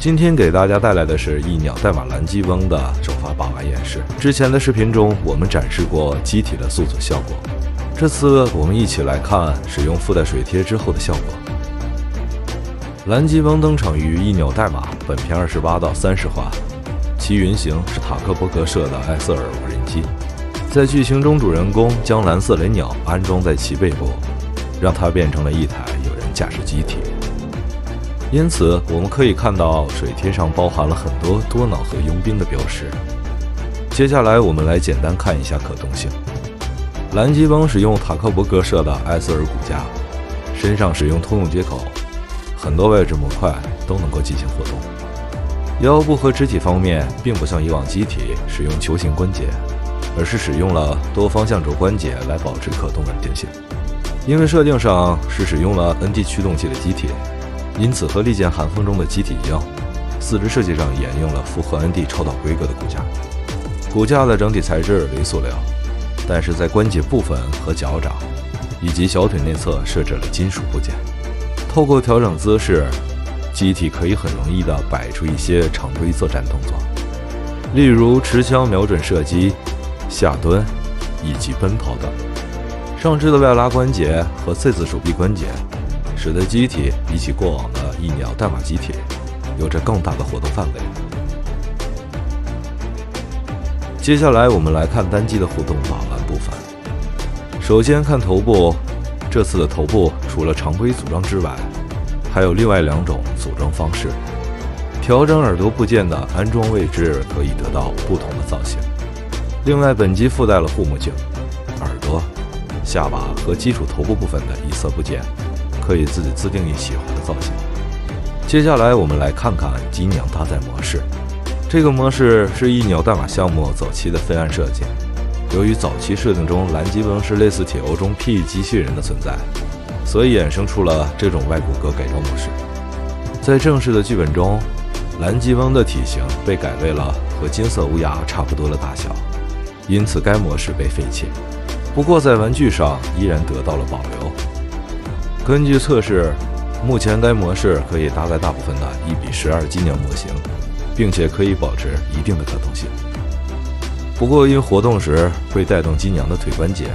今天给大家带来的是一鸟代码蓝鸡翁的首发把玩演示。之前的视频中，我们展示过机体的速组效果，这次我们一起来看使用附带水贴之后的效果。蓝鸡翁登场于一鸟代码，本片28到30话，其原型是塔克伯格社的艾瑟尔无人机。在剧情中，主人公将蓝色雷鸟安装在其背部，让它变成了一台有人驾驶机体。因此，我们可以看到水贴上包含了很多多脑和佣兵的标识。接下来，我们来简单看一下可动性。蓝鸡翁使用塔克伯格社的艾瑟尔骨架，身上使用通用接口，很多外置模块都能够进行活动。腰部和肢体方面，并不像以往机体使用球形关节，而是使用了多方向轴关节来保持可动稳定性。因为设定上是使用了 ND 驱动器的机体，因此和利剑寒风中的机体一样，四肢设计上沿用了符合 ND 超导规格的骨架。骨架的整体材质为塑料，但是在关节部分和脚掌以及小腿内侧设置了金属部件。透过调整姿势，机体可以很容易地摆出一些常规作战动作，例如持枪瞄准射击、下蹲以及奔跑等。上肢的外拉关节和 C 字手臂关节使得机体比起过往的一鸟代码机体有着更大的活动范围。接下来我们来看单机的互动把玩部分。首先看头部，这次的头部除了常规组装之外，还有另外2种组装方式。调整耳朵部件的安装位置可以得到不同的造型。另外，本机附带了护目镜、耳朵、下巴和基础头部部分的异色部件，可以自己自定义喜欢的造型。接下来我们来看看机娘搭载模式。这个模式是一鸟代码项目早期的备案设计。由于早期设定中蓝鸡翁是类似铁欧中 PE 机器人的存在，所以衍生出了这种外骨骼改装模式。在正式的剧本中，蓝鸡翁的体型被改为了和金色乌鸦差不多的大小，因此该模式被废弃。不过在玩具上依然得到了保留。根据测试，目前该模式可以搭载大部分的1:12机娘模型，并且可以保持一定的可动性。不过因活动时会带动机娘的腿关节，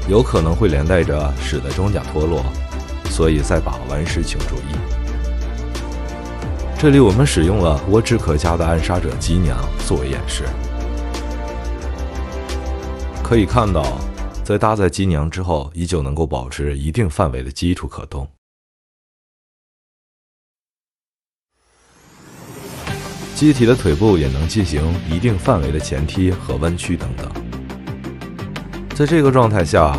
有可能会连带着使得装甲脱落，所以在把玩时请注意。这里我们使用了涡之壳家的暗杀者机娘作为演示。可以看到，在搭载机娘之后，依旧能够保持一定范围的基础可动。机体的腿部也能进行一定范围的前踢和弯曲等等。在这个状态下，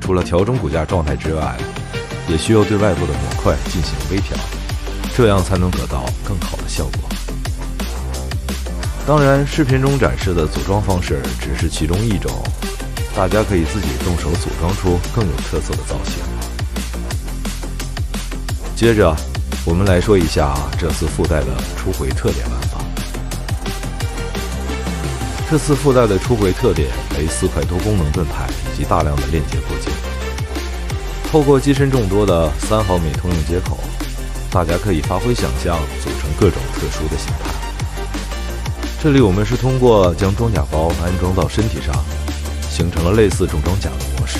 除了调整骨架状态之外，也需要对外部的模块进行微调，这样才能得到更好的效果。当然，视频中展示的组装方式只是其中一种，大家可以自己动手组装出更有特色的造型。接着，我们来说一下这次附带的初回特点玩法。这次附带的初回特点为4块多功能盾牌以及大量的链接部件。透过机身众多的3毫米通用接口，大家可以发挥想象，组成各种特殊的形态。这里我们是通过将装甲包安装到身体上，形成了类似重装甲的模式。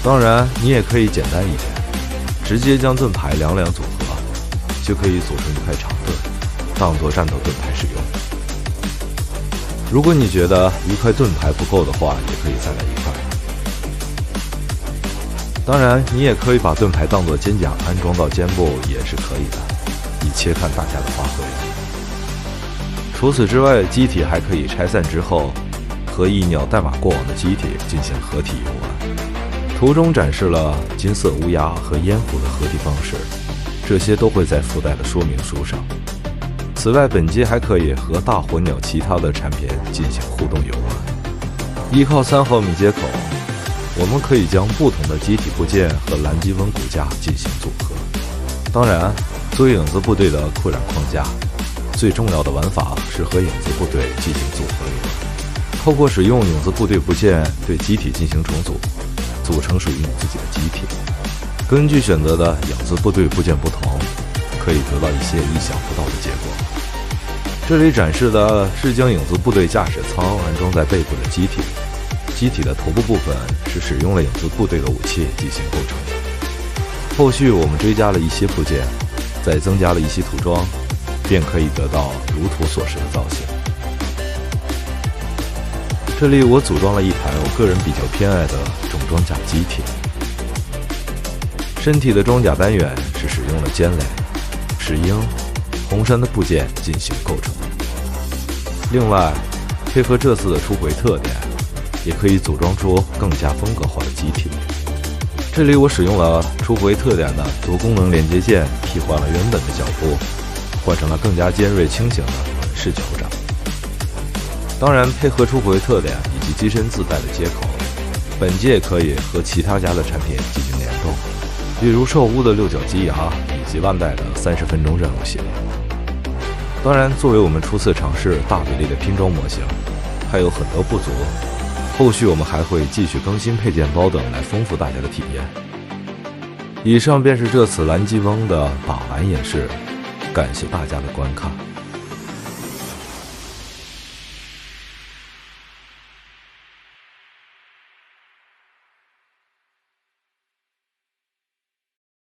当然，你也可以简单一点，直接将盾牌2组合，就可以组成一块长盾，当作战斗盾牌使用。如果你觉得一块盾牌不够的话，也可以再来一块。当然，你也可以把盾牌当作肩甲安装到肩部也是可以的，以切看大家的发挥。除此之外，机体还可以拆散之后，和一鸟代码过往的机体进行合体游玩。图中展示了金色乌鸦和烟虎的合体方式，这些都会在附带的说明书上。此外，本机还可以和大火鸟其他的产品进行互动游玩。依靠3毫米接口，我们可以将不同的机体部件和蓝鸡翁骨架进行组合。当然，作为影子部队的扩展框架，最重要的玩法是和影子部队进行组合游玩。透过使用影子部队部件对机体进行重组，组成属于你自己的机体。根据选择的影子部队部件不同，可以得到一些意想不到的结果。这里展示的是将影子部队驾驶舱安装在背部的机体，机体的头部部分是使用了影子部队的武器进行构成的。后续我们追加了一些部件，再增加了一些涂装，便可以得到如图所示的造型。这里我组装了一台我个人比较偏爱的重装甲机体，身体的装甲单元是使用了尖雷、石英、红杉的部件进行构成。另外，配合这次的初回特点，也可以组装出更加风格化的机体。这里我使用了初回特点的多功能连接件，替换了原本的脚部，换成了更加尖锐轻型的软式脚掌。当然，配合初回特点以及机身自带的接口，本届可以和其他家的产品进行联动，比如兽屋的6角机牙以及万代的30分钟任务系列。当然，作为我们初次尝试大比例的拼装模型，还有很多不足，后续我们还会继续更新配件包等来丰富大家的体验。以上便是这次蓝鸡翁的把玩演示，感谢大家的观看。